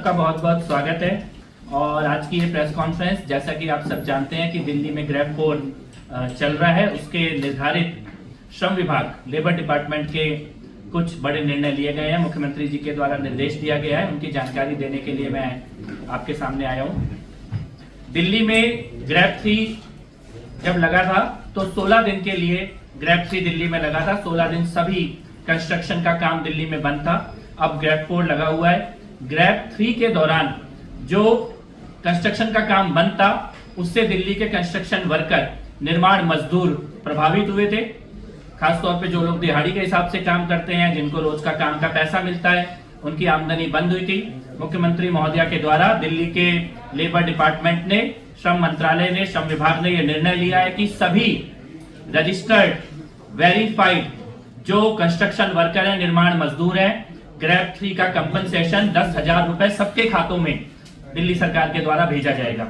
सबका बहुत बहुत स्वागत है। और आज की ये प्रेस कॉन्फ्रेंस, जैसा कि आप सब जानते हैं कि दिल्ली में ग्रैब 4 चल रहा है, उसके निर्धारित श्रम विभाग लेबर डिपार्टमेंट के कुछ बड़े निर्णय लिए गए हैं। मुख्यमंत्री जी के द्वारा निर्देश दिया गया है, उनकी जानकारी देने के लिए मैं आपके सामने आया हूँ। दिल्ली में ग्रैब 3 जब लगा था तो 16 दिन के लिए ग्रैब 3 दिल्ली में लगा था। 16 दिन सभी कंस्ट्रक्शन का काम दिल्ली में बंद था। अब ग्रैब 4 लगा हुआ है। ग्रैब 3 के दौरान जो कंस्ट्रक्शन का काम बंद था, उससे दिल्ली के कंस्ट्रक्शन वर्कर, निर्माण मजदूर प्रभावित हुए थे। खासतौर पे जो लोग दिहाड़ी के हिसाब से काम करते हैं, जिनको रोज का काम का पैसा मिलता है, उनकी आमदनी बंद हुई थी। मुख्यमंत्री महोदया के द्वारा दिल्ली के लेबर डिपार्टमेंट ने, श्रम मंत्रालय ने, श्रम विभाग ने यह निर्णय लिया है कि सभी रजिस्टर्ड वेरीफाइड जो कंस्ट्रक्शन वर्कर है, निर्माण मजदूर है, ग्रैब 3 का कंपनसेशन 10,000 रुपए सबके खातों में दिल्ली सरकार के द्वारा भेजा जाएगा।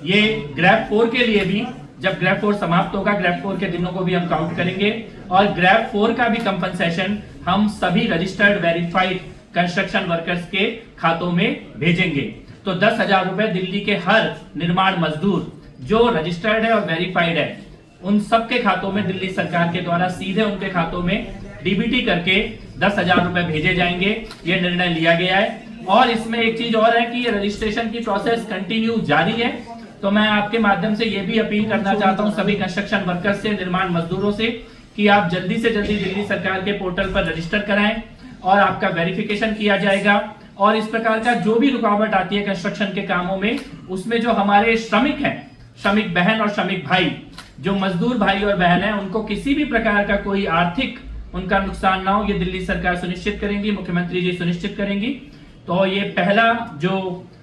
ये ग्रैब 4 के लिए भी, जब ग्रैब 4 समाप्त होगा, ग्रैब 4 के दिनों को भी हम काउंट करेंगे और ग्रैब 4 का भी कंपनसेशन हम सभी रजिस्टर्ड वेरीफाइड कंस्ट्रक्शन वर्कर्स के खातों में भेजेंगे। तो 10,000 रुपए दिल्ली के हर निर्माण मजदूर जो रजिस्टर्ड है और वेरीफाइड है, उन सबके खातों में दिल्ली सरकार के द्वारा सीधे उनके खातों में डीबीटी करके 10,000 रुपए भेजे जाएंगे। ये निर्णय लिया गया है। और इसमें एक चीज और है कि ये रजिस्ट्रेशन की प्रोसेस कंटिन्यू जारी है। तो मैं आपके माध्यम से ये भी अपील करना चाहता हूं सभी कंस्ट्रक्शन वर्कर्स से, निर्माण मजदूरों से, कि आप जल्दी से जल्दी दिल्ली सरकार के पोर्टल पर रजिस्टर कराएं और आपका वेरिफिकेशन किया जाएगा। और इस प्रकार का जो भी रुकावट आती है कंस्ट्रक्शन के कामों में, उसमें जो हमारे श्रमिक हैं, श्रमिक बहन और श्रमिक भाई, जो मजदूर भाई और बहन है, उनको किसी भी प्रकार का कोई आर्थिक उनका नुकसान ना हो, ये दिल्ली सरकार सुनिश्चित करेंगी, मुख्यमंत्री जी सुनिश्चित करेंगी। तो ये पहला जो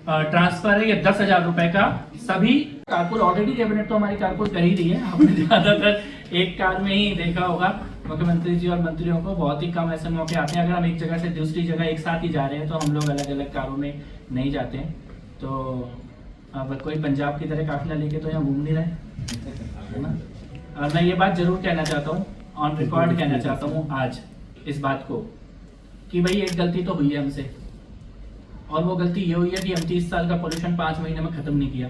ट्रांसफर है, ये 10,000 रुपए का सभी कारकुल, ऑलरेडी कैबिनेट तो हमारी कारकुल कर ही रही है। आपने ज्यादातर एक कार में ही देखा होगा मुख्यमंत्री जी और मंत्रियों को। बहुत ही कम ऐसे मौके आते हैं, अगर हम एक जगह से दूसरी जगह एक साथ ही जा रहे हैं तो हम लोग अलग अलग कारों में नहीं जाते हैं। तो अब कोई पंजाब की तरह काफिला लेके तो यहाँ घूम नहीं रहे, है ना। और मैं ये बात जरूर कहना चाहता हूँ, ऑन रिकॉर्ड कहना चाहता हूँ आज इस बात को, कि भाई एक गलती तो हुई है हमसे, और वो गलती ये हुई है कि हम 30 साल का पोल्यूशन 5 महीने में खत्म नहीं किया।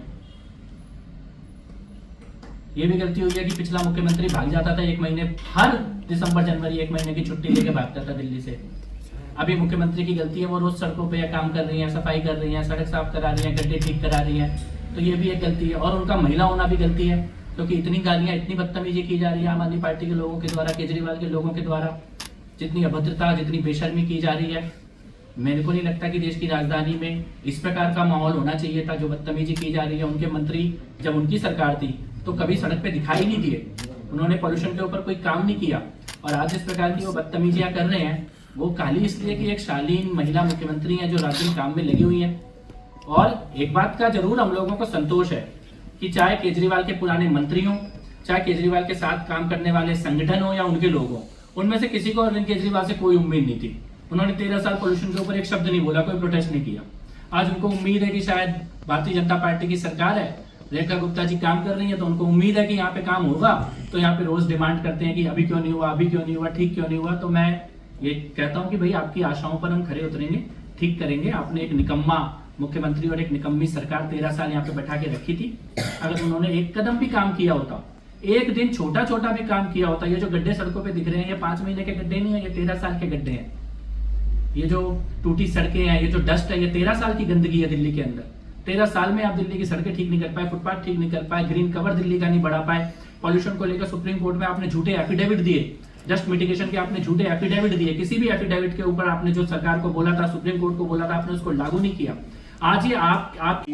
ये भी गलती हुई है कि पिछला मुख्यमंत्री भाग जाता था 1 महीने, हर दिसंबर जनवरी 1 महीने की छुट्टी लेके भागता था दिल्ली से। अभी मुख्यमंत्री की गलती है, वो रोज सड़कों पे काम कर रही है, सफाई कर रही है, सड़क साफ करा रही है, गड्ढे ठीक करा रही है। तो ये भी एक गलती है। और उनका महिला होना भी गलती है, क्योंकि इतनी गालियां, इतनी बदतमीजी की जा रही है आम आदमी पार्टी के लोगों के द्वारा, केजरीवाल के लोगों के द्वारा, जितनी अभद्रता, जितनी बेशर्मी की जा रही है। मेरे को नहीं लगता कि देश की राजधानी में इस प्रकार का माहौल होना चाहिए था, जो बदतमीजी की जा रही है। उनके मंत्री, जब उनकी सरकार थी तो कभी सड़क पे दिखाई नहीं दिए, उन्होंने पॉल्यूशन के ऊपर कोई काम नहीं किया। और आज जिस प्रकार की वो बदतमीजियां कर रहे हैं, वो खाली इसलिए कि एक शालीन महिला मुख्यमंत्री है जो रात दिन काम में लगी हुई है। और एक बात का जरूर हम लोगों को संतोष है कि चाहे केजरीवाल के पुराने मंत्री हों, चाहे केजरीवाल के साथ काम करने वाले संगठन हो या उनके लोग हों, उनमें से किसी को अरविंद केजरीवाल से कोई उम्मीद नहीं थी। उन्होंने 13 साल पोल्यूशन के ऊपर एक शब्द नहीं बोला, कोई प्रोटेस्ट नहीं किया। आज उनको उम्मीद है कि शायद भारतीय जनता पार्टी की सरकार है, रेखा गुप्ता जी काम कर रही है, तो उनको उम्मीद है कि यहाँ पे काम होगा। तो यहाँ पे रोज डिमांड करते हैं कि अभी क्यों नहीं हुआ, अभी क्यों नहीं हुआ, ठीक क्यों नहीं हुआ। तो मैं ये कहता हूँ कि भाई आपकी आशाओं पर हम खरे उतरेंगे, ठीक करेंगे। आपने एक निकम्मा मुख्यमंत्री और एक निकम्मी सरकार 13 साल यहाँ पे बैठा के रखी थी। अगर उन्होंने एक कदम भी काम किया होता, एक दिन छोटा छोटा भी काम किया होता, ये जो गड्ढे सड़कों पे दिख रहे हैं, ये 5 महीने के गड्ढे नहीं है, ये 13 साल के गड्ढे हैं। ये जो टूटी सड़कें हैं, ये जो डस्ट है, ये 13 साल की गंदगी है दिल्ली के अंदर। 13 साल में आप दिल्ली की सड़कें ठीक नहीं कर पाए, फुटपाथ ठीक नहीं कर पाए, ग्रीन कवर दिल्ली का नहीं बढ़ा पाए। पॉल्यूशन को लेकर सुप्रीम कोर्ट में आपने झूठे एफिडेविट दिए, डस्ट मिटिगेशन के आपने झूठे एफिडेविट दिए। किसी भी एफिडेविट के ऊपर आपने जो सरकार को बोला था, सुप्रीम कोर्ट को बोला था, आपने उसको लागू नहीं किया। आज ये आप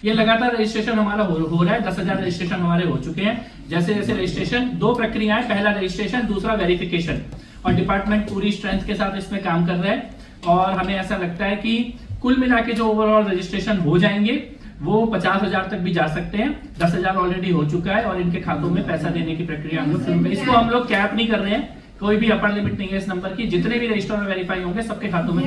ये लगातार रजिस्ट्रेशन हमारा हो रहा है। 10,000 रजिस्ट्रेशन हमारे हो चुके हैं। जैसे जैसे रजिस्ट्रेशन, 2 प्रक्रियाएं, पहला रजिस्ट्रेशन, दूसरा वेरिफिकेशन, और डिपार्टमेंट पूरी स्ट्रेंथ के साथ इसमें काम कर रहा है। और हमें ऐसा लगता है कि कुल मिला के जो ओवरऑल रजिस्ट्रेशन हो जाएंगे वो 50,000 तक भी जा सकते हैं। 10,000 ऑलरेडी हो चुका है और इनके खातों में पैसा देने की प्रक्रिया हम लोग, इसको हम लोग कैप नहीं कर रहे हैं, कोई भी अपर लिमिट नहीं है इस नंबर की। जितने भी रजिस्टर में वेरीफाई होंगे सबके खातों में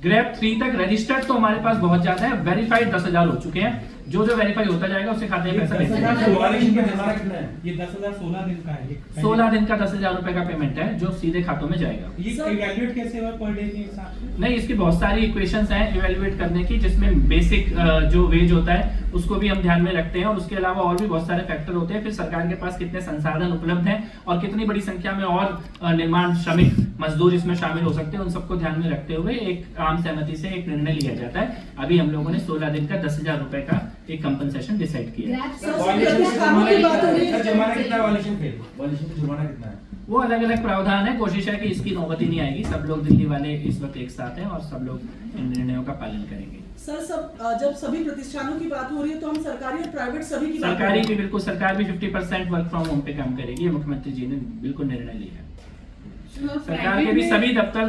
ग्रैब 3 तक रजिस्टर्ड तो हमारे पास बहुत ज्यादा है, वेरीफाइड 10,000 हो चुके हैं। जो जो वेरीफाई होता जाएगा उसके खाते में पैसा भेज ये देंगे। 10,000 16 दिन का है। 16 दिन का 10,000 रुपए का पेमेंट है जो सीधे खातों में जाएगा। ये इवैल्यूएट कैसे हुआ पर डे के हिसाब से? नहीं, इसकी बहुत सारी इक्वेशंस हैं इवैल्यूएट करने की, जिसमें बेसिक जो वेज होता है उसको भी हम ध्यान में रखते हैं और उसके अलावा और भी बहुत सारे फैक्टर होते हैं। फिर सरकार के पास कितने संसाधन उपलब्ध हैं और कितनी बड़ी संख्या में और निर्माण श्रमिक मजदूर इसमें शामिल हो सकते हैं, उन सबको ध्यान में रखते हुए एक आम सहमति से एक निर्णय लिया जाता है। अभी हम लोगों ने 16 दिन का 10,000 रुपए का एक कंपनसेशन डिसाइड किया है। वो अलग अलग प्रावधान है, कोशिश है कि इसकी नौबत ही नहीं आएगी। सब लोग दिल्ली वाले इस वक्त एक साथ हैं और सब लोग इन निर्णयों का पालन करेंगे। सर, जब सभी प्रतिष्ठानों की बात हो रही है तो हम सरकारी और प्राइवेट सभी की बात सरकारी भी बिल्कुल, सरकार भी 50% वर्क फ्रॉम होम पे काम करेगी, ये मुख्यमंत्री जी ने बिल्कुल निर्णय लिया है। सरकार के भी सभी दफ्तर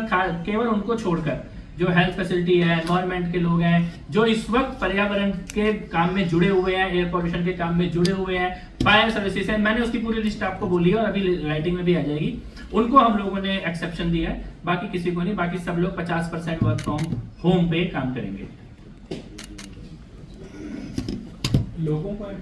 केवल उनको छोड़कर जो हेल्थ फैसिलिटी है, एनवायरमेंट के लोग हैं, जो इस वक्त पर्यावरण के काम में जुड़े हुए हैं, एयर पोल्यूशन के काम में जुड़े हुए हैं, फायर सर्विसेज है, मैंने उसकी पूरी लिस्ट आपको बोली है और अभी राइटिंग में भी आ जाएगी, उनको हम लोगों ने एक्सेप्शन दिया है, बाकी किसी को नहीं। बाकी सब लोग 50% वर्क फ्रॉम होम पे काम करेंगे। लोगों को